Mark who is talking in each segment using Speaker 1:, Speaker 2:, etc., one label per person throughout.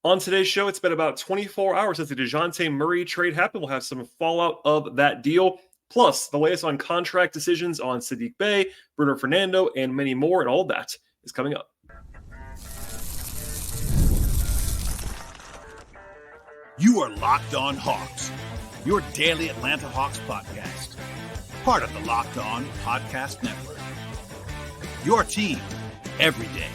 Speaker 1: On today's show, it's been about 24 hours since the Dejounte Murray trade happened. We'll have some fallout of that deal, plus the latest on contract decisions on Saddiq Bey, Bruno Fernando, and many more, and all that is coming up.
Speaker 2: You are Locked On Hawks, your daily Atlanta Hawks podcast, part of the Locked On Podcast Network. Your team every day.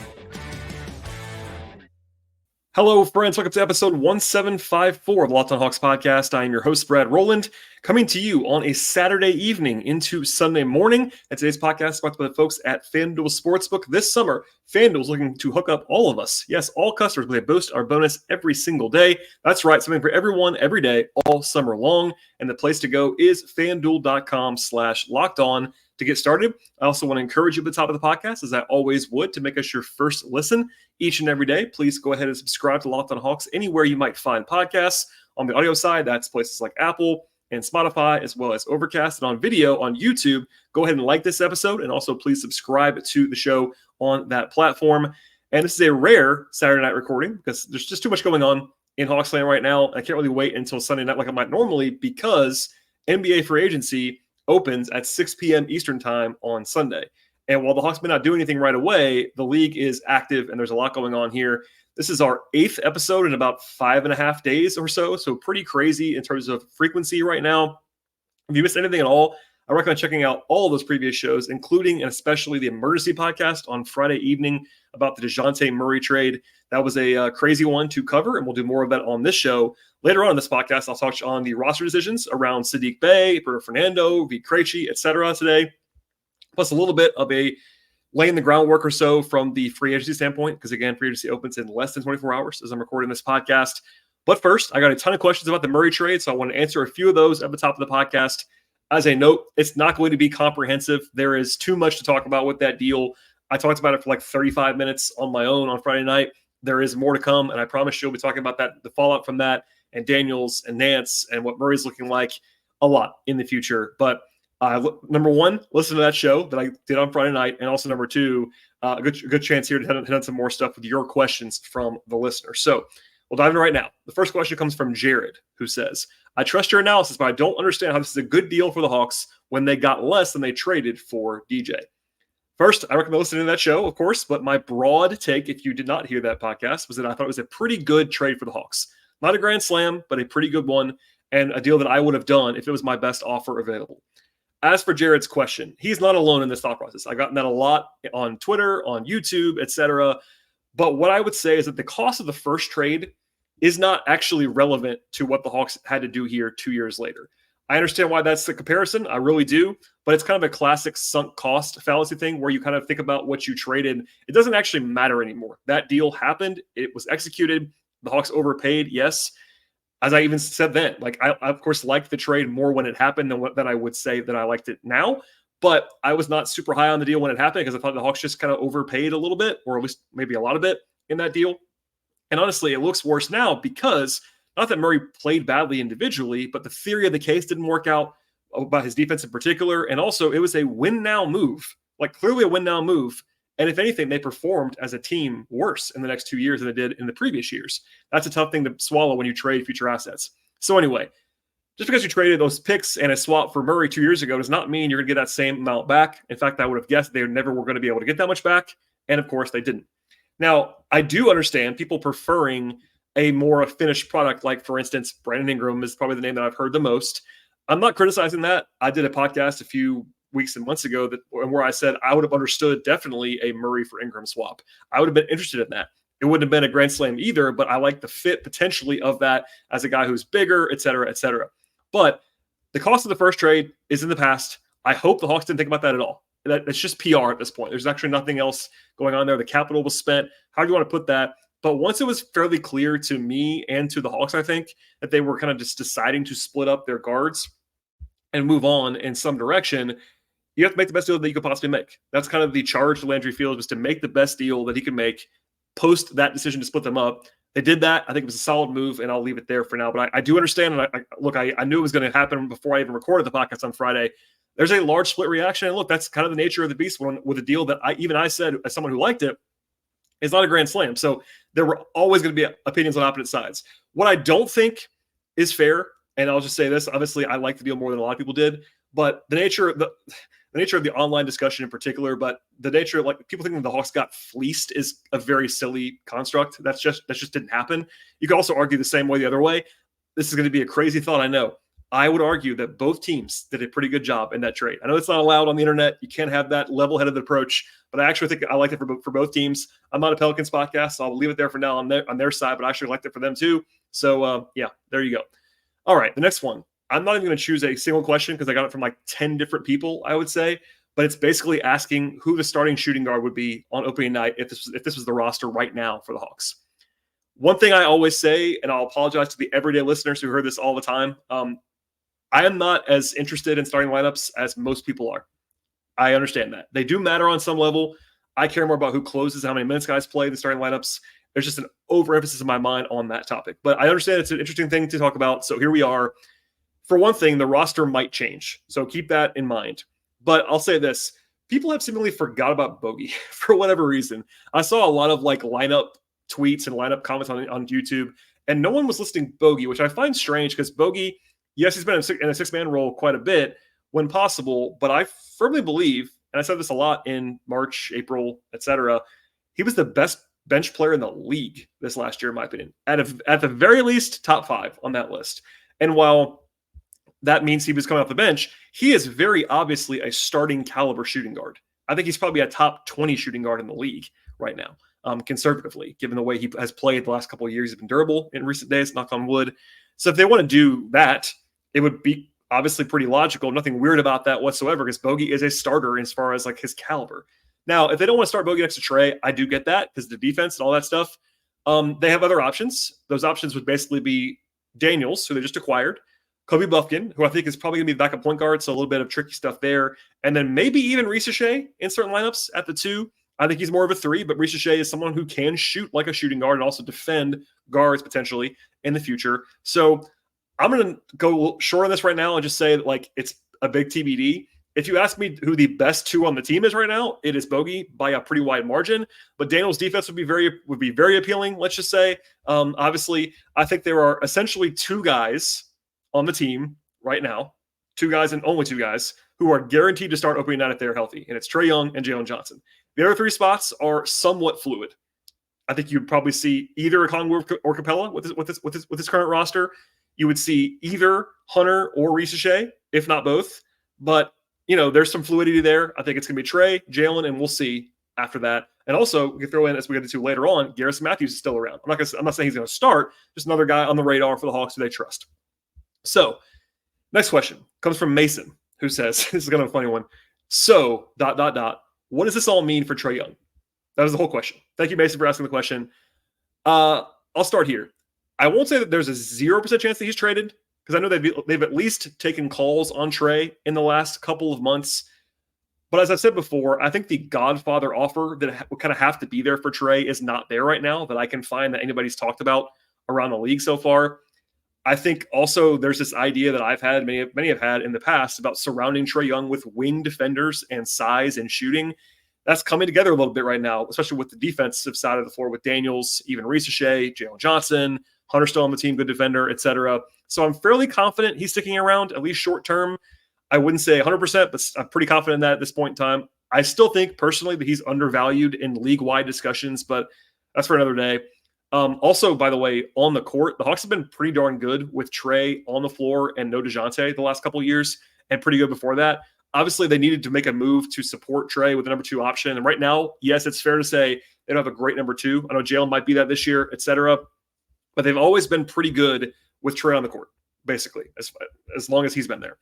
Speaker 1: Hello, friends. Welcome to episode 1754 of the Locked On Hawks podcast. I am your host, Brad Rowland, coming to you on a Saturday evening into Sunday morning. And today's podcast is brought by the folks at FanDuel Sportsbook. This summer, FanDuel is looking to hook up all of us. Yes, all customers with a boost our bonus every single day. That's right, something for everyone every day, all summer long. And the place to go is FanDuel.com/lockedon to get started. I also want to encourage you at the top of the podcast, as I always would, to make us your first listen each and every day. Please go ahead and subscribe to Locked On Hawks anywhere you might find podcasts. On the audio side, that's places like Apple and Spotify, as well as Overcast. And on video on YouTube, go ahead and like this episode, and also please subscribe to the show on that platform. And this is a rare Saturday night recording because there's just too much going on in Hawks land right now. I can't really wait until Sunday night like I might normally, because NBA free agency opens at 6 p.m. Eastern time on Sunday. And while the Hawks may not do anything right away, the league is active and there's a lot going on here. This is our 8th episode in about 5.5 days or so. So pretty crazy in terms of frequency right now. If you missed anything at all, I recommend checking out all of those previous shows, including and especially the emergency podcast on Friday evening about the Dejounte Murray trade. That was a crazy one to cover, and we'll do more of that on this show. Later on in this podcast, I'll touch on the roster decisions around Saddiq Bey, Bruno Fernando, Vit Krejci, etc. today, plus a little bit of a laying the groundwork or so from the free agency standpoint, because again, free agency opens in less than 24 hours as I'm recording this podcast. But first, I got a ton of questions about the Murray trade, so I want to answer a few of those at the top of the podcast. As a note, it's not going to be comprehensive. There is too much to talk about with that deal. I talked about it for like 35 minutes on my own on Friday night. There is more to come, and I promise you'll be talking about that, the fallout from that, and Daniels and Nance and what Murray's looking like a lot in the future. But number one, listen to that show that I did on Friday night, and also number two, a good chance here to hit on some more stuff with your questions from the listener. So we'll dive in right now. The first question comes from Jared, who says, I trust your analysis, but I don't understand how this is a good deal for the Hawks when they got less than they traded for DJ. First, I recommend listening to that show, of course, but my broad take, if you did not hear that podcast, was that I thought it was a pretty good trade for the Hawks. Not a grand slam, but a pretty good one, and a deal that I would have done if it was my best offer available. As for Jared's question, he's not alone in this thought process. I've gotten that a lot on Twitter, on YouTube, etc. But what I would say is that the cost of the first trade is not actually relevant to what the Hawks had to do here 2 years later. I understand why that's the comparison. I really do. But it's kind of a classic sunk cost fallacy thing where you kind of think about what you traded. It doesn't actually matter anymore. That deal happened. It was executed. The Hawks overpaid, yes. As I even said then, like I of course liked the trade more when it happened than I would say that I liked it now. But I was not super high on the deal when it happened because I thought the Hawks just kind of overpaid a little bit, or at least maybe a lot of it in that deal. And honestly, it looks worse now because not that Murray played badly individually, but the theory of the case didn't work out about his defense in particular. And also it was a win now move, like clearly a win now move. And if anything, they performed as a team worse in the next 2 years than they did in the previous years. That's a tough thing to swallow when you trade future assets. So anyway, just because you traded those picks and a swap for Murray 2 years ago does not mean you're going to get that same amount back. In fact, I would have guessed they never were going to be able to get that much back. And of course, they didn't. Now, I do understand people preferring a more finished product, like, for instance, Brandon Ingram is probably the name that I've heard the most. I'm not criticizing that. I did a podcast a few weeks and months ago where I said I would have understood definitely a Murray for Ingram swap. I would have been interested in that. It wouldn't have been a grand slam either, but I like the fit potentially of that as a guy who's bigger, et cetera, et cetera. But the cost of the first trade is in the past. I hope the Hawks didn't think about that at all. It's just PR at this point. There's actually nothing else going on there. The capital was spent. How do you want to put that? But once it was fairly clear to me and to the Hawks, I think, that they were kind of just deciding to split up their guards and move on in some direction, you have to make the best deal that you could possibly make. That's kind of the charge to Landry Fields, was to make the best deal that he could make post that decision to split them up. They did that. I think it was a solid move, and I'll leave it there for now. But I do understand, and I knew it was going to happen before I even recorded the podcast on Friday. There's a large split reaction, and look, that's kind of the nature of the beast with a deal that I said, as someone who liked it, It's not a grand slam. So there were always going to be opinions on opposite sides. What I don't think is fair, and I'll just say this, obviously I like the deal more than a lot of people did, but the nature of the online discussion in particular, but the nature of like people thinking the Hawks got fleeced is a very silly construct. That just didn't happen. You could also argue the same way the other way. This is going to be a crazy thought, I know. I would argue that both teams did a pretty good job in that trade. I know it's not allowed on the internet. You can't have that level-headed approach, but I actually think I like it for both teams. I'm not a Pelicans podcast, so I'll leave it there for now on their side, but I actually liked it for them too. So, yeah, there you go. All right, the next one. I'm not even going to choose a single question because I got it from like 10 different people, I would say, but it's basically asking who the starting shooting guard would be on opening night if this was the roster right now for the Hawks. One thing I always say, and I'll apologize to the everyday listeners who heard this all the time, I am not as interested in starting lineups as most people are. I understand that. They do matter on some level. I care more about who closes and how many minutes guys play than starting lineups. There's just an overemphasis in my mind on that topic. But I understand it's an interesting thing to talk about. So here we are. For one thing, the roster might change. So keep that in mind. But I'll say this. People have seemingly forgot about Bogey for whatever reason. I saw a lot of like lineup tweets and lineup comments on YouTube, and no one was listing Bogey, which I find strange because Bogey, yes, he's been in a six-man role quite a bit when possible, but I firmly believe, and I said this a lot in March, April, etc., he was the best bench player in the league this last year, in my opinion. At the very least, top 5 on that list. And while that means he was coming off the bench, he is very obviously a starting caliber shooting guard. I think he's probably a top 20 shooting guard in the league right now, conservatively, given the way he has played the last couple of years. He's been durable in recent days, knock on wood. So if they want to do that, it would be obviously pretty logical. Nothing weird about that whatsoever because Bogey is a starter as far as like his caliber. Now, if they don't want to start Bogey next to Trey, I do get that because the defense and all that stuff. They have other options. Those options would basically be Daniels, who they just acquired, Kobe Buffkin, who I think is probably going to be the backup point guard, so a little bit of tricky stuff there, and then maybe even Ricochet in certain lineups at the 2. I think he's more of a 3, but Ricochet is someone who can shoot like a shooting guard and also defend guards potentially in the future. So I'm going to go short on this right now and just say that like it's a big TBD. If you ask me who the best 2 on the team is right now, it is Bogey by a pretty wide margin. But Daniel's defense would be very appealing. Let's just say, obviously, I think there are essentially 2 guys on the team right now, 2 guys and only 2 guys who are guaranteed to start opening night if they're healthy, and it's Trae Young and Jalen Johnson. The other 3 spots are somewhat fluid. I think you'd probably see either Okongwu or Capella with his current roster. You would see either Hunter or Ricochet, if not both. But there's some fluidity there. I think it's going to be Trey, Jalen, and we'll see after that. And also, we can throw in, as we get into later on, Garrison Mathews is still around. I'm not saying he's going to start, just another guy on the radar for the Hawks who they trust. So, next question comes from Mason, who says, this is kind of a funny one. So, ... what does this all mean for Trae Young? That was the whole question. Thank you, Mason, for asking the question. I'll start here. I won't say that there's a 0% chance that he's traded, because I know they've at least taken calls on Trae in the last couple of months. But as I said before, I think the Godfather offer that would kind of have to be there for Trae is not there right now that I can find that anybody's talked about around the league so far. I think also there's this idea that I've had, many have had in the past about surrounding Trae Young with wing defenders and size and shooting. That's coming together a little bit right now, especially with the defensive side of the floor with Daniels, even Ricochet, Jalen Johnson, Hunter still on the team, good defender, etc. So I'm fairly confident he's sticking around, at least short term. I wouldn't say 100%, but I'm pretty confident in that at this point in time. I still think personally that he's undervalued in league-wide discussions, but that's for another day. Also, by the way, on the court, the Hawks have been pretty darn good with Trae on the floor and no Dejounte the last couple of years, and pretty good before that. Obviously, they needed to make a move to support Trae with the number 2 option. And right now, yes, it's fair to say they don't have a great number 2. I know Jalen might be that this year, etc. But they've always been pretty good with Trae on the court, basically, as long as he's been there.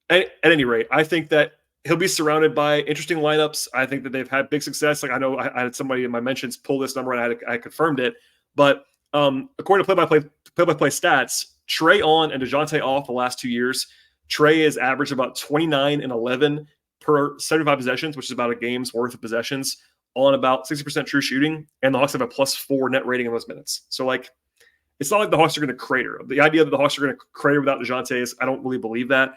Speaker 1: At any rate, I think that he'll be surrounded by interesting lineups. I think that they've had big success. Like I know I had somebody in my mentions pull this number and I confirmed it. But according to play-by-play stats, Trae on and Dejounte off the last 2 years, Trae has averaged about 29 and 11 per 75 possessions, which is about a game's worth of possessions on about 60% true shooting. And the Hawks have a +4 net rating in those minutes. So like, it's not like the Hawks are going to crater. The idea that the Hawks are going to crater without Dejounte is, I don't really believe that.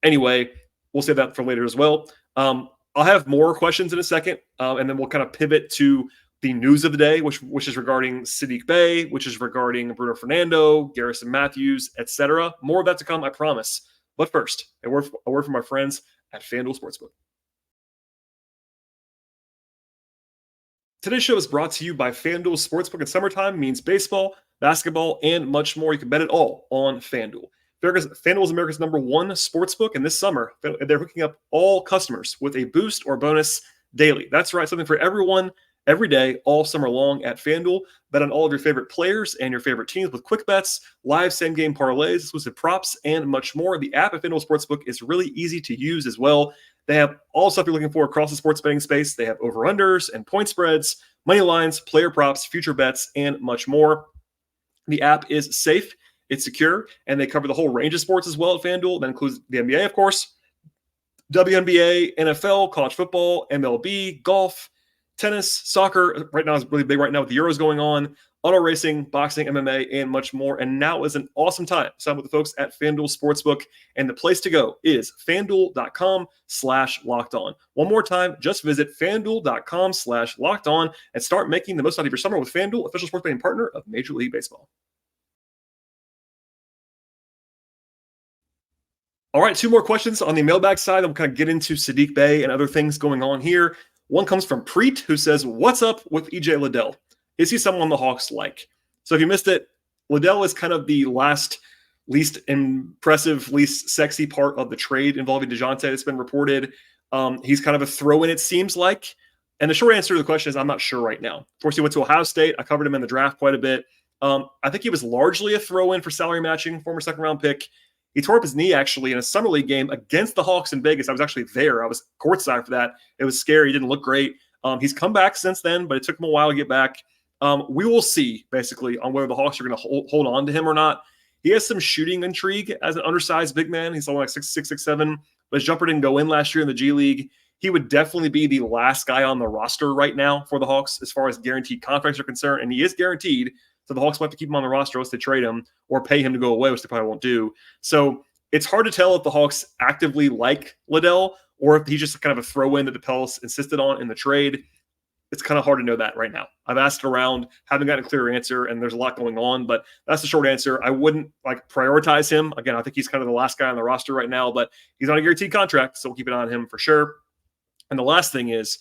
Speaker 1: Anyway, we'll save that for later as well. I'll have more questions in a second, and then we'll kind of pivot to the news of the day, which is regarding Saddiq Bey, which is regarding Bruno Fernando, Garrison Mathews, etc. More of that to come, I promise. But first, a word from my friends at FanDuel Sportsbook. Today's show is brought to you by FanDuel Sportsbook, and summertime means baseball, basketball, and much more. You can bet it all on FanDuel. FanDuel is America's #1 sportsbook, and this summer, they're hooking up all customers with a boost or bonus daily. That's right, something for everyone, every day, all summer long at FanDuel. Bet on all of your favorite players and your favorite teams with quick bets, live same-game parlays, exclusive props, and much more. The app at FanDuel Sportsbook is really easy to use as well. They have all the stuff you're looking for across the sports betting space. They have over-unders and point spreads, money lines, player props, future bets, and much more. The app is safe, it's secure, and they cover the whole range of sports as well at FanDuel. That includes the NBA, of course, WNBA, NFL, college football, MLB, golf, tennis, soccer. Right now is really big right now with the Euros going on, auto racing, boxing, MMA, and much more. And now is an awesome time to sign with the folks at FanDuel Sportsbook. And the place to go is FanDuel.com/lockedon. One more time, just visit FanDuel.com/lockedon and start making the most out of your summer with FanDuel, official sports betting partner of Major League Baseball. All right, 2 more questions on the mailbag side. I'm kind of get into Saddiq Bey and other things going on here. One comes from Preet, who says, "What's up with EJ Liddell? Is he someone the Hawks like?" So if you missed it, Liddell is kind of the least impressive, least sexy part of the trade involving Dejounte that's been reported. He's kind of a throw-in, it seems like. And the short answer to the question is I'm not sure right now. Of course, he went to Ohio State. I covered him in the draft quite a bit. I think he was largely a throw-in for salary matching, former second-round pick. He tore up his knee, actually, in a summer league game against the Hawks in Vegas. I was actually there. I was courtside for that. It was scary. He didn't look great. He's come back since then, but it took him a while to get back. We will see, basically, on whether the Hawks are going to hold on to him or not. He has some shooting intrigue as an undersized big man. He's only like 6'6", 6'7", but his jumper didn't go in last year in the G League. He would definitely be the last guy on the roster right now for the Hawks as far as guaranteed contracts are concerned, and he is guaranteed. So the Hawks might have to keep him on the roster unless they trade him or pay him to go away, which they probably won't do. So it's hard to tell if the Hawks actively like Liddell or if he's just kind of a throw-in that the Pels insisted on in the trade. It's kind of hard to know that right now. I've asked around, haven't gotten a clear answer, and there's a lot going on, but that's the short answer. I wouldn't prioritize him. Again, I think he's kind of the last guy on the roster right now, but he's on a guaranteed contract, so we'll keep an eye on him for sure. And the last thing is,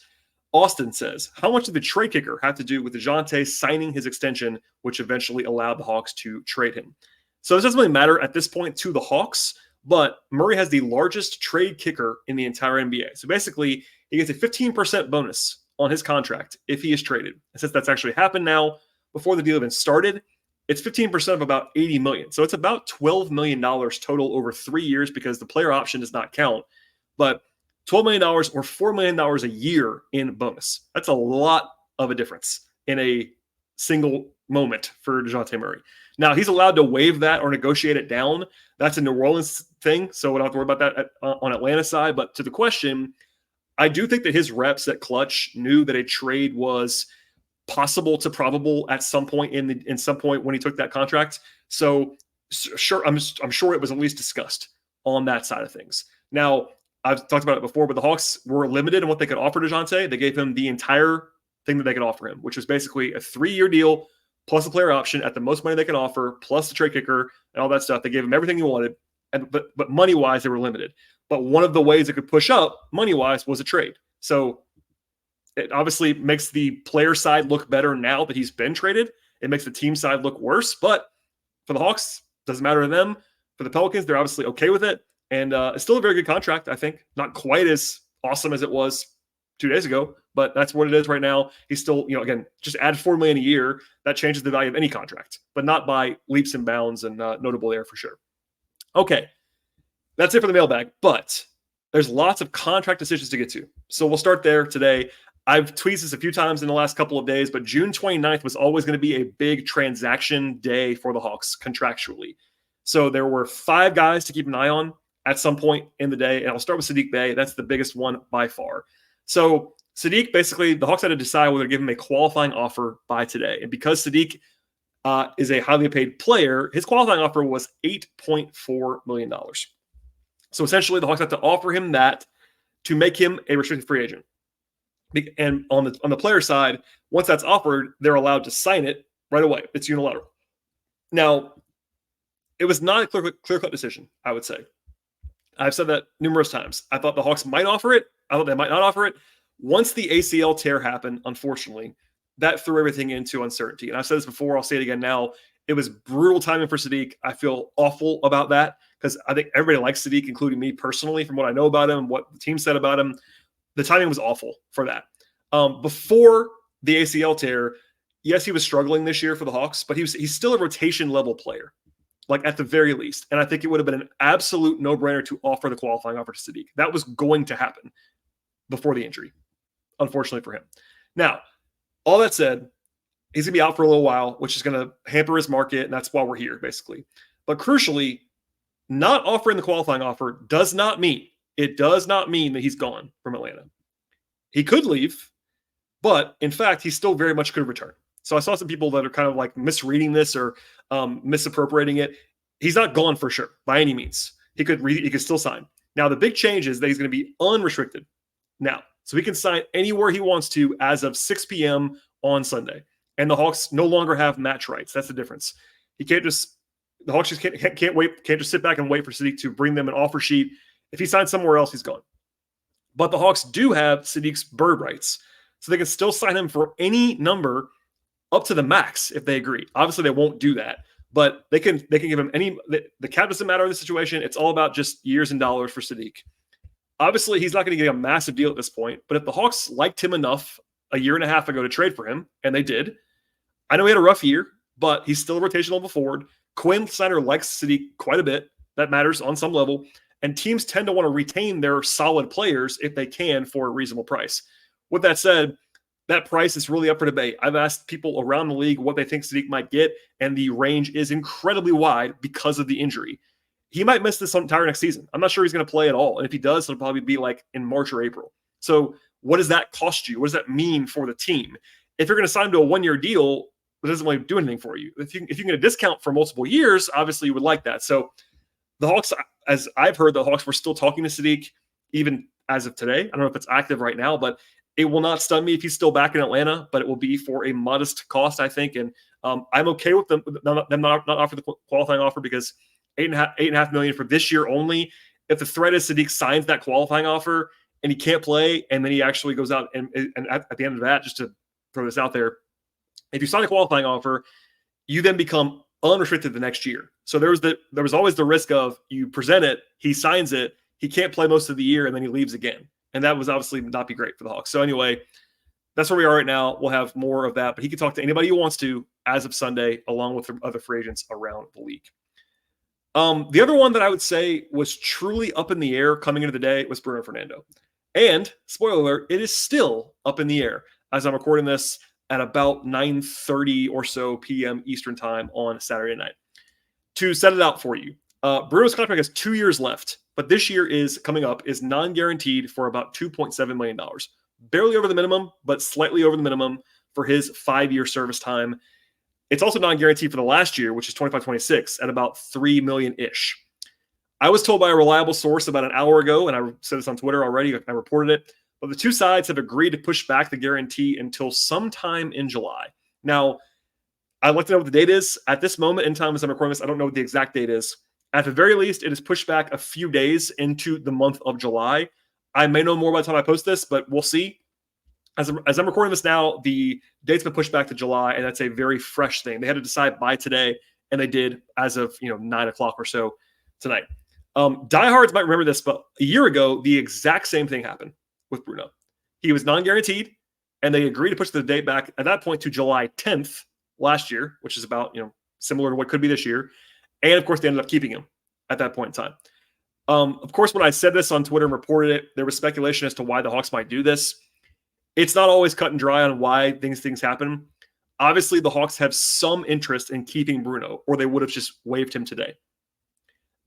Speaker 1: Austin says, how much did the trade kicker have to do with Dejounte signing his extension, which eventually allowed the Hawks to trade him? So this doesn't really matter at this point to the Hawks, but Murray has the largest trade kicker in the entire NBA. So basically, he gets a 15% bonus on his contract if he is traded. And since that's actually happened now, before the deal even started, it's 15% of about $80 million. So it's about $12 million total over 3 years because the player option does not count. But $12 million or $4 million a year in bonus. That's a lot of a difference in a single moment for Dejounte Murray. Now, he's allowed to waive that or negotiate it down. That's a New Orleans thing, so we don't have to worry about that on Atlanta's side. But to the question, I do think that his reps at Clutch knew that a trade was possible to probable at some point in some point when he took that contract. So sure, I'm sure it was at least discussed on that side of things. Now, I've talked about it before, but the Hawks were limited in what they could offer Dejounte. They gave him the entire thing that they could offer him, which was basically a 3-year deal plus a player option at the most money they can offer, plus the trade kicker and all that stuff. They gave him everything he wanted, but money-wise, they were limited. But one of the ways it could push up money-wise was a trade. So it obviously makes the player side look better now that he's been traded. It makes the team side look worse. But for the Hawks, doesn't matter to them. For the Pelicans, they're obviously okay with it. And it's still a very good contract, I think. Not quite as awesome as it was 2 days ago, but that's what it is right now. He's still, again, just add $4 million a year. That changes the value of any contract, but not by leaps and bounds, and notable there for sure. Okay, that's it for the mailbag, but there's lots of contract decisions to get to. So we'll start there today. I've tweeted this a few times in the last couple of days, but June 29th was always going to be a big transaction day for the Hawks contractually. So there were 5 guys to keep an eye on at some point in the day. And I'll start with Saddiq Bey. That's the biggest one by far. So Saddiq, basically, the Hawks had to decide whether to give him a qualifying offer by today. And because Saddiq is a highly paid player, his qualifying offer was $8.4 million. So essentially, the Hawks had to offer him that to make him a restricted free agent. And on the player side, once that's offered, they're allowed to sign it right away. It's unilateral. Now, it was not a clear-cut decision, I would say. I've said that numerous times. I thought the Hawks might offer it. I thought they might not offer it. Once the ACL tear happened, unfortunately, that threw everything into uncertainty. And I've said this before, I'll say it again now. It was brutal timing for Saddiq. I feel awful about that because I think everybody likes Saddiq, including me personally, from what I know about him, what the team said about him. The timing was awful for that. Before the ACL tear, yes, he was struggling this year for the Hawks, but he's still a rotation level player, like at the very least. And I think it would have been an absolute no-brainer to offer the qualifying offer to Saddiq. That was going to happen before the injury, unfortunately for him. Now, all that said, he's going to be out for a little while, which is going to hamper his market, and that's why we're here, basically. But crucially, not offering the qualifying offer does not mean that he's gone from Atlanta. He could leave, but in fact, he still very much could return. So I saw some people that are kind of like misreading this or misappropriating it. He's not gone for sure by any means. He could still sign. Now, the big change is that he's going to be unrestricted now. So he can sign anywhere he wants to as of 6 p.m. on Sunday. And the Hawks no longer have match rights. That's the difference. The Hawks just can't just sit back and wait for Saddiq to bring them an offer sheet. If he signs somewhere else, he's gone. But the Hawks do have Saddiq's bird rights. So they can still sign him for any number up to the max if they agree. Obviously, they won't do that. But they can give him any – the cap doesn't matter in this situation. It's all about just years and dollars for Saddiq. Obviously, he's not going to get a massive deal at this point. But if the Hawks liked him enough a year and a half ago to trade for him, and they did, I know he had a rough year, but he's still a rotation level forward. Quinn Snyder likes Saddiq quite a bit. That matters on some level. And teams tend to want to retain their solid players if they can for a reasonable price. With that said, that price is really up for debate. I've asked people around the league what they think Saddiq might get, and the range is incredibly wide because of the injury. He might miss this entire next season. I'm not sure he's going to play at all. And if he does, it'll probably be like in March or April. So what does that cost you? What does that mean for the team? If you're going to sign to a one-year deal, it doesn't really do anything for you. If you can get a discount for multiple years, obviously you would like that. So the Hawks, as I've heard, the Hawks were still talking to Saddiq even as of today. I don't know if it's active right now, but it will not stun me if he's still back in Atlanta, but it will be for a modest cost, I think. And I'm okay with them not offering the qualifying offer because $8.5 million for this year only. If the threat is Saddiq signs that qualifying offer and he can't play, and then he actually goes out and at the end of that, just to throw this out there, if you sign a qualifying offer, you then become unrestricted the next year. So there was always the risk of you present it, he signs it, he can't play most of the year, and then he leaves again. And that was obviously not be great for the Hawks. So anyway, that's where we are right now. We'll have more of that, but he can talk to anybody he wants to as of Sunday, along with the other free agents around the league. The other one that I would say was truly up in the air coming into the day was Bruno Fernando. And, spoiler alert, it is still up in the air as I'm recording this at about 9:30 or so p.m. Eastern time on Saturday night. To set it out for you, Bruno's contract has 2 years left, but this year is coming up, is non-guaranteed for about $2.7 million. Barely over the minimum, but slightly over the minimum for his 5-year service time. It's also non-guaranteed for the last year, which is 25-26, at about $3 million-ish. I was told by a reliable source about an hour ago, and I said this on Twitter already, I reported it, but the two sides have agreed to push back the guarantee until sometime in July. Now, I'd like to know what the date is. At this moment in time, as I'm recording this, I don't know what the exact date is. At the very least, it is pushed back a few days into the month of July. I may know more by the time I post this, but we'll see. As I'm recording this now, the date's been pushed back to July, and that's a very fresh thing. They had to decide by today, and they did as of 9 o'clock or so tonight. Diehards might remember this, but a year ago, the exact same thing happened with Bruno. He was non-guaranteed, and they agreed to push the date back at that point to July 10th last year, which is about similar to what could be this year. And of course, they ended up keeping him at that point in time. Of course, when I said this on Twitter and reported it, there was speculation as to why the Hawks might do this. It's not always cut and dry on why things happen. Obviously, the Hawks have some interest in keeping Bruno, or they would have just waived him today.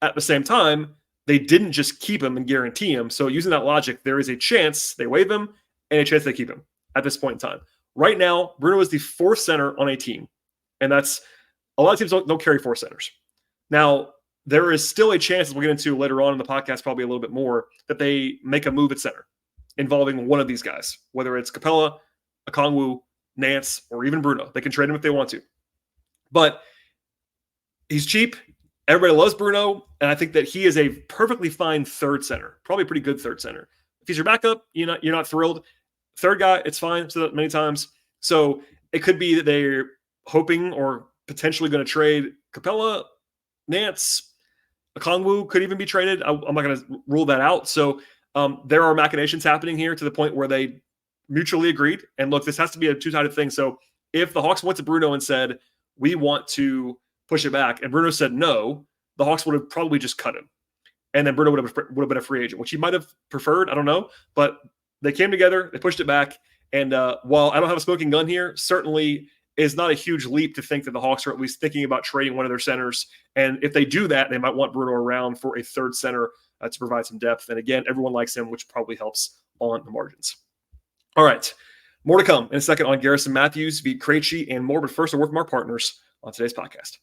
Speaker 1: At the same time, they didn't just keep him and guarantee him. So using that logic, there is a chance they waive him and a chance they keep him at this point in time. Right now, Bruno is the fourth center on a team. And that's a lot of teams don't carry four centers. Now, there is still a chance, as we'll get into later on in the podcast, probably a little bit more, that they make a move at center. involving one of these guys, whether it's Capella, Okongwu, Nance, or even Bruno. They can trade him if they want to. But he's cheap. Everybody loves Bruno, and I think that he is a perfectly fine third center, probably a pretty good third center. If he's your backup, you're not thrilled. Third guy, it's fine. I've said that many times. So it could be that they're hoping or potentially going to trade Capella, Nance, Okongwu could even be traded. I'm not going to rule that out. So there are machinations happening here to the point where they mutually agreed. And look, this has to be a two-sided thing. So if the Hawks went to Bruno and said, we want to push it back, and Bruno said no, the Hawks would have probably just cut him. And then Bruno would have been a free agent, which he might have preferred. I don't know. But they came together, they pushed it back. And while I don't have a smoking gun here, certainly is not a huge leap to think that the Hawks are at least thinking about trading one of their centers. And if they do that, they might want Bruno around for a third center to provide some depth. And again, everyone likes him, which probably helps on the margins. All right. More to come in a second on Garrison Mathews, Vit Krejci, and more. But first, a word from our partners on today's podcast.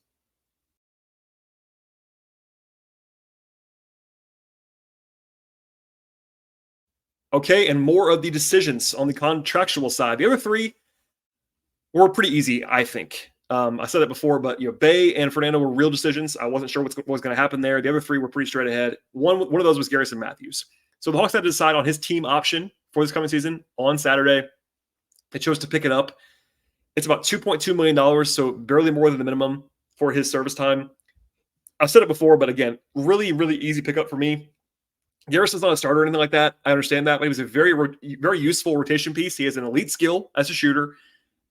Speaker 1: Okay, and more of the decisions on the contractual side. The other three were pretty easy, I think. I said that before, but Bey and Fernando were real decisions. I wasn't sure what was going to happen there. The other three were pretty straight ahead. One of those was Garrison Mathews. So the Hawks had to decide on his team option for this coming season on Saturday. They chose to pick it up. It's about $2.2 million, so barely more than the minimum for his service time. I've said it before, but again, really, really easy pickup for me. Garrison's not a starter or anything like that. I understand that, but he was a very, very useful rotation piece. He has an elite skill as a shooter,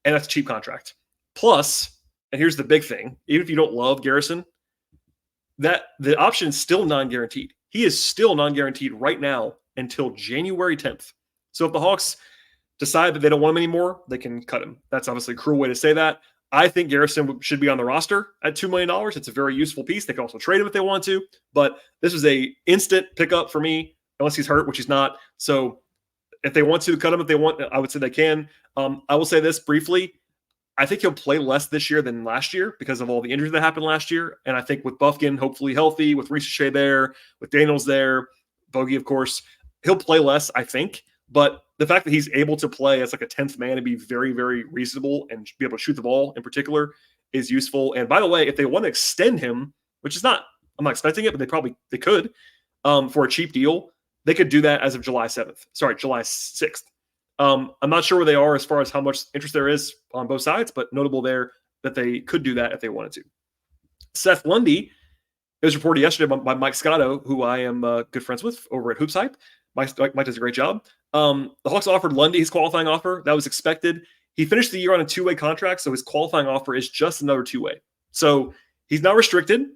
Speaker 1: and that's a cheap contract. Plus, and here's the big thing, even if you don't love Garrison, that the option is still non-guaranteed. He is still non-guaranteed right now until January 10th. So if the Hawks decide that they don't want him anymore, they can cut him. That's obviously a cruel way to say that. I think Garrison should be on the roster at $2 million. It's a very useful piece. They can also trade him if they want to, but this is a instant pickup for me, unless he's hurt, which he's not. So if they want to cut him, if they want, I would say they can. I will say this briefly. I think he'll play less this year than last year because of all the injuries that happened last year. And I think with Bufkin hopefully healthy, with Ricochet there, with Daniels there, Bogey, of course, he'll play less, I think. But the fact that he's able to play as like a 10th man and be very, very reasonable and be able to shoot the ball in particular is useful. And by the way, if they want to extend him, which is not, I'm not expecting it, but they could for a cheap deal, they could do that as of July 6th. I'm not sure where they are as far as how much interest there is on both sides, but notable there that they could do that if they wanted to. Seth Lundy, it was reported yesterday by Mike Scotto, who I am good friends with over at Hoops Hype. Mike does a great job. The Hawks offered Lundy his qualifying offer. That was expected. He finished the year on a two-way contract, so his qualifying offer is just another two-way. So he's not restricted.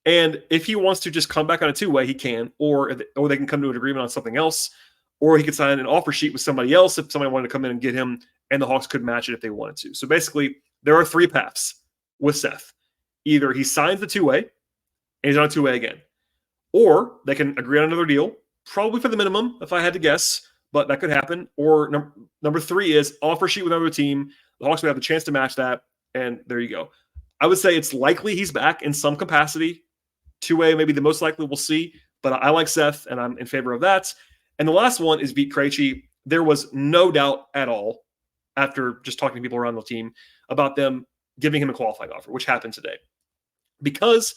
Speaker 1: And if he wants to just come back on a two-way, he can, or they can come to an agreement on something else, or he could sign an offer sheet with somebody else if somebody wanted to come in and get him, and the Hawks could match it if they wanted to. So basically, there are three paths with Seth. Either he signs the two-way, and he's on a two-way again, or they can agree on another deal, probably for the minimum, if I had to guess, but that could happen. Or number three is offer sheet with another team. The Hawks would have the chance to match that, and there you go. I would say it's likely he's back in some capacity. Two-way, maybe the most likely, we'll see. But I like Seth, and I'm in favor of that. And the last one is Vit Krejci. There was no doubt at all, after just talking to people around the team, about them giving him a qualifying offer, which happened today. Because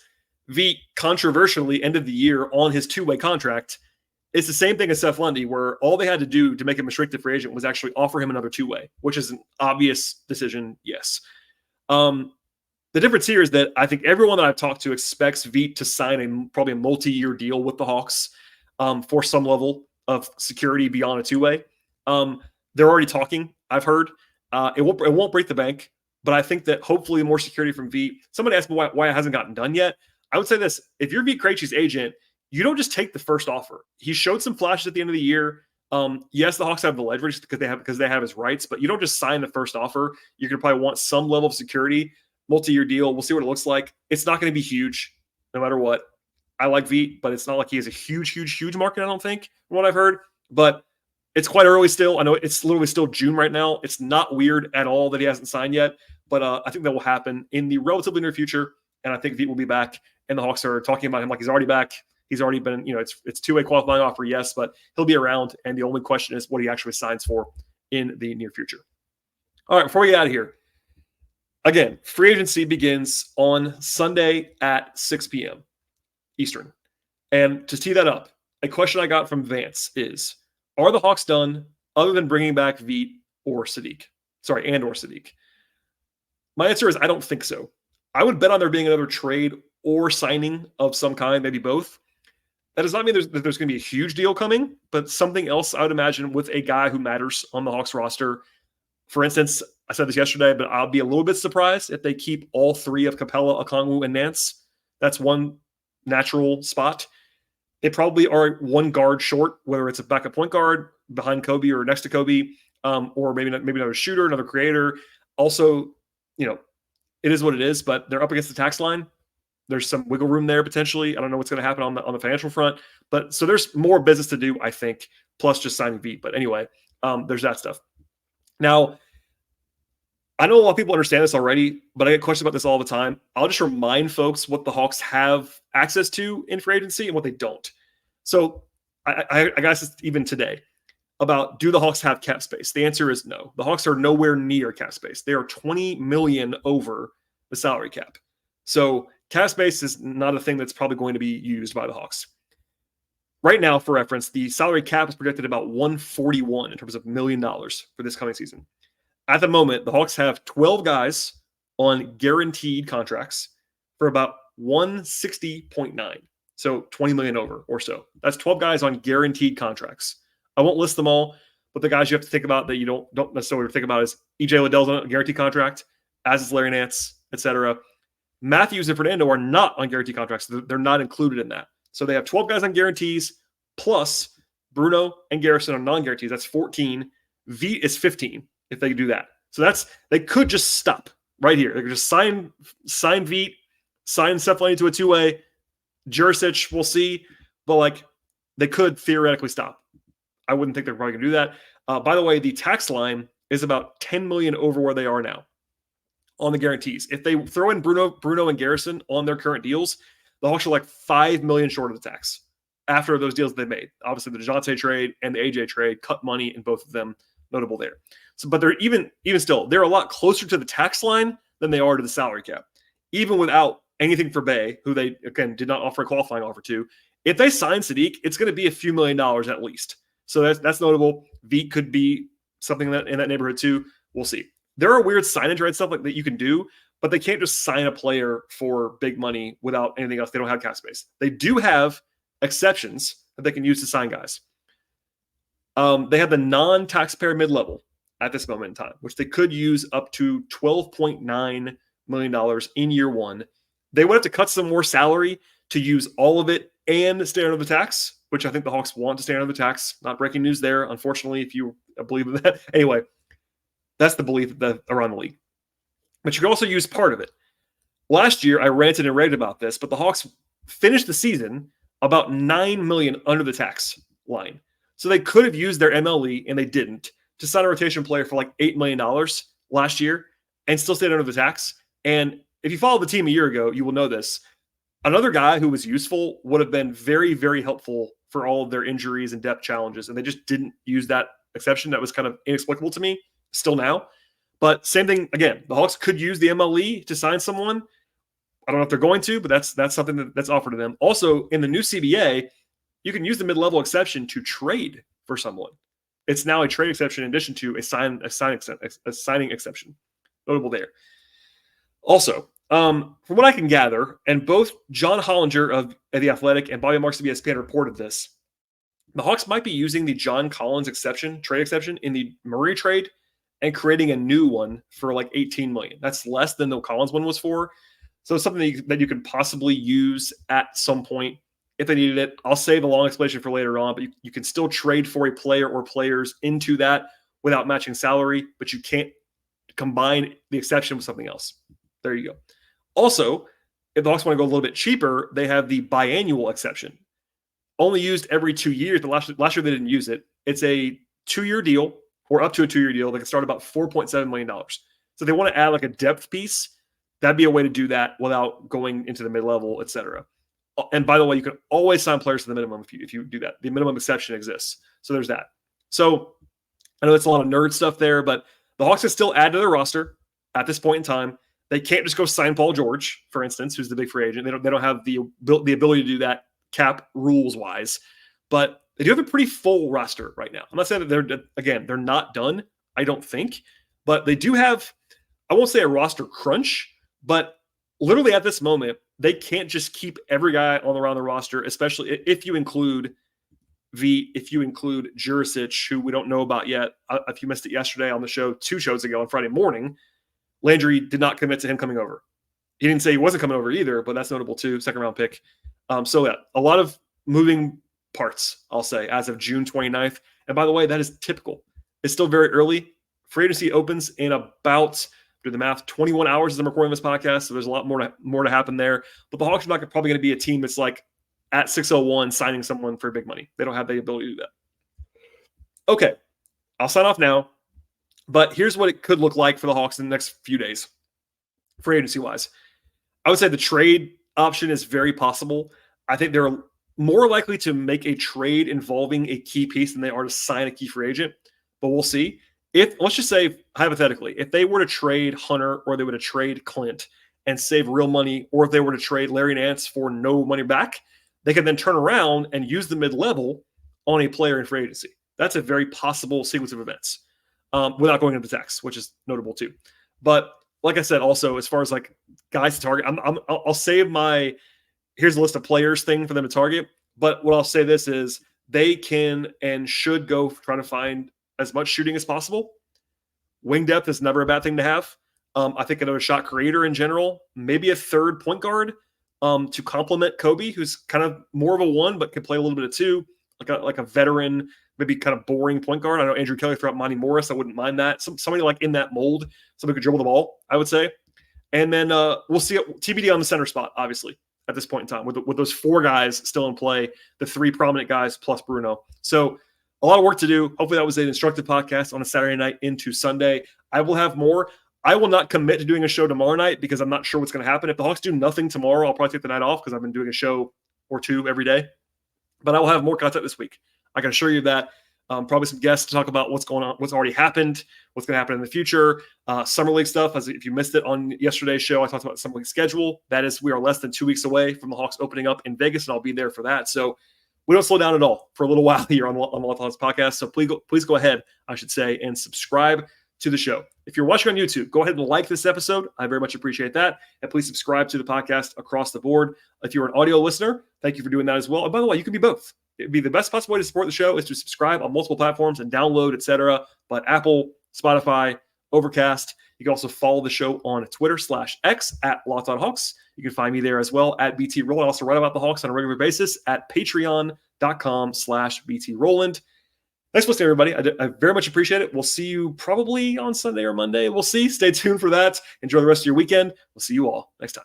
Speaker 1: Vit controversially ended the year on his two-way contract, it's the same thing as Seth Lundy, where all they had to do to make him a restricted free agent was actually offer him another two-way, which is an obvious decision, yes. The difference here is that I think everyone that I've talked to expects Vit to sign probably a multi-year deal with the Hawks for some level of security beyond a two-way. They're already talking, I've heard. It won't break the bank, but I think that hopefully more security from Vit. Somebody asked me why it hasn't gotten done yet. I would say this: if you're Vit Krejci's agent, you don't just take the first offer. He showed some flashes at the end of the year. Yes, the Hawks have the leverage because they have his rights, but you don't just sign the first offer. You're going to probably want some level of security, multi-year deal. We'll see what it looks like. It's not going to be huge, no matter what. I like Vit, but it's not like he has a huge, huge, huge market, I don't think, from what I've heard. But it's quite early still. I know it's literally still June right now. It's not weird at all that he hasn't signed yet, but I think that will happen in the relatively near future, and I think Vit will be back, and the Hawks are talking about him like he's already back. He's already been, it's two-way qualifying offer, yes, but he'll be around. And the only question is what he actually signs for in the near future. All right, before we get out of here, again, free agency begins on Sunday at 6 p.m. Eastern. And to tee that up, a question I got from Vance is, are the Hawks done other than bringing back Vit or Saddiq? And/or Saddiq. My answer is I don't think so. I would bet on there being another trade or signing of some kind, maybe both. That does not mean there's going to be a huge deal coming, but something else I would imagine with a guy who matters on the Hawks roster. For instance, I said this yesterday, but I'll be a little bit surprised if they keep all three of Capella, Okongwu, and Nance. That's one natural spot. They probably are one guard short, whether it's a backup point guard behind Kobe or next to Kobe, or maybe another shooter, another creator. Also, it is what it is, but they're up against the tax line. There's some wiggle room there potentially. I don't know what's going to happen on the financial front, but so there's more business to do, I think, plus just signing Vit. But anyway, there's that stuff. Now, I know a lot of people understand this already, but I get questions about this all the time. I'll just remind folks what the Hawks have access to in free agency and what they don't. So I guess even today about, do the Hawks have cap space? The answer is no. The Hawks are nowhere near cap space. They are $20 million over the salary cap. So cap space is not a thing that's probably going to be used by the Hawks. Right now, for reference, the salary cap is projected about $141 in terms of $1 million for this coming season. At the moment, the Hawks have 12 guys on guaranteed contracts for about 160.9. So 20 million over or so. That's 12 guys on guaranteed contracts. I won't list them all, but the guys you have to think about that you don't necessarily think about is EJ Liddell's on a guaranteed contract, as is Larry Nance, etc. Mathews and Fernando are not on guaranteed contracts. They're not included in that. So they have 12 guys on guarantees, plus Bruno and Garrison on non-guarantees. That's 14. Vit is 15 if they do that. So they could just stop right here. They could just sign Vit, sign Seth Lundy to a two-way. Jurisic, we'll see. But they could theoretically stop. I wouldn't think they're probably going to do that. By the way, the tax line is about $10 million over where they are now on the guarantees. If they throw in Bruno and Garrison on their current deals, the Hawks are $5 million short of the tax after those deals they made. Obviously, the Dejounte trade and the AJ trade cut money in both of them, notable there. So, but they're even still, they're a lot closer to the tax line than they are to the salary cap, even without anything for Bey, who they, again, did not offer a qualifying offer to. If they sign Saddiq, it's going to be a few $1 million at least. So that's notable. Vit could be something in that neighborhood too. We'll see. There are weird signage right stuff that you can do, but they can't just sign a player for big money without anything else. They don't have cap space. They do have exceptions that they can use to sign guys. They have the non-taxpayer mid-level at this moment in time, which they could use up to $12.9 million in year one. They would have to cut some more salary to use all of it and stay under the tax, which I think the Hawks want to stay under the tax. Not breaking news there, unfortunately, if you believe in that. Anyway, that's the belief around the league. But you can also use part of it. Last year, I ranted and raved about this, but the Hawks finished the season about $9 million under the tax line. So they could have used their MLE, and they didn't, to sign a rotation player for $8 million last year and still stayed under the tax. And if you followed the team a year ago, you will know this. Another guy who was useful would have been very, very helpful for all of their injuries and depth challenges, and they just didn't use that exception. That was kind of inexplicable to me still now. But same thing, again, the Hawks could use the MLE to sign someone. I don't know if they're going to, but that's something that's offered to them. Also, in the new CBA, you can use the mid-level exception to trade for someone. It's now a trade exception in addition to a signing exception. Notable there. Also, from what I can gather, and both John Hollinger of The Athletic and Bobby Marks of ESPN reported this, the Hawks might be using the John Collins trade exception in the Murray trade and creating a new one for $18 million. That's less than the Collins one was for. So it's something that you could possibly use at some point if they needed it. I'll save a long explanation for later on, but you can still trade for a player or players into that without matching salary, but you can't combine the exception with something else. There you go. Also, if the Hawks want to go a little bit cheaper, they have the biannual exception. Only used every 2 years, but last year they didn't use it. It's a 2-year deal, or up to a 2-year deal. They can start about $4.7 million. So they want to add a depth piece. That'd be a way to do that without going into the mid-level, etc. And by the way, you can always sign players to the minimum if you do that. The minimum exception exists. So there's that. So I know it's a lot of nerd stuff there, but the Hawks can still add to their roster at this point in time. They can't just go sign Paul George, for instance, who's the big free agent. They don't have the ability to do that cap rules wise, but they do have a pretty full roster right now. I'm not saying that they're not done. I don't think, but they do have, I won't say a roster crunch, but literally at this moment, they can't just keep every guy around the roster, especially if you include Jurisic, who we don't know about yet. If you missed it yesterday on the show, 2 shows ago on Friday morning, Landry did not commit to him coming over. He didn't say he wasn't coming over either, but that's notable too. 2nd round pick. So yeah, a lot of moving parts, I'll say, as of June 29th. And by the way, that is typical. It's still very early. Free agency opens in about, do the math, 21 hours as I'm recording this podcast. So there's a lot more to happen there. But the Hawks are not probably going to be a team that's like at 6:01 signing someone for big money. They don't have the ability to do that. Okay, I'll sign off now. But here's what it could look like for the Hawks in the next few days, free agency-wise. I would say the trade option is very possible. I think they're more likely to make a trade involving a key piece than they are to sign a key free agent. But we'll see. Let's just say, hypothetically, if they were to trade Hunter or they were to trade Clint and save real money, or if they were to trade Larry Nance for no money back, they could then turn around and use the mid-level on a player in free agency. That's a very possible sequence of events. Without going into the text, which is notable too. But like I said, also, as far as like guys to target, I'll save my here's a list of players thing for them to target. But what I'll say this is they can and should go try to find as much shooting as possible. Wing depth is never a bad thing to have. I think another shot creator in general, maybe a 3rd point guard to complement Kobe, who's kind of more of a 1, but can play a little bit of 2, like a veteran, maybe kind of boring point guard. I know Andrew Kelly threw out Monty Morris. I wouldn't mind that. Somebody like in that mold, somebody could dribble the ball, I would say. And then we'll see TBD on the center spot, obviously, at this point in time, with those 4 guys still in play, the 3 prominent guys plus Bruno. So a lot of work to do. Hopefully that was an instructive podcast on a Saturday night into Sunday. I will have more. I will not commit to doing a show tomorrow night because I'm not sure what's going to happen. If the Hawks do nothing tomorrow, I'll probably take the night off because I've been doing a show or 2 every day. But I will have more content this week. I can assure you that. Probably some guests to talk about what's going on, what's already happened, what's going to happen in the future. Summer League stuff. As if you missed it on yesterday's show, I talked about the Summer League schedule. That is, we are less than 2 weeks away from the Hawks opening up in Vegas, and I'll be there for that. So we don't slow down at all for a little while here on the Locked On Hawks podcast. So please go ahead, I should say, and subscribe to the show. If you're watching on YouTube, go ahead and like this episode. I very much appreciate that. And please subscribe to the podcast across the board. If you're an audio listener, thank you for doing that as well. And by the way, you can be both. It'd be the best possible way to support the show is to subscribe on multiple platforms and download, etc. But Apple, Spotify, Overcast. You can also follow the show on Twitter /X at Locked On Hawks. You can find me there as well at BT Rowland. I also write about the Hawks on a regular basis at patreon.com/BT Rowland. Thanks for listening, everybody. I very much appreciate it. We'll see you probably on Sunday or Monday. We'll see. Stay tuned for that. Enjoy the rest of your weekend. We'll see you all next time.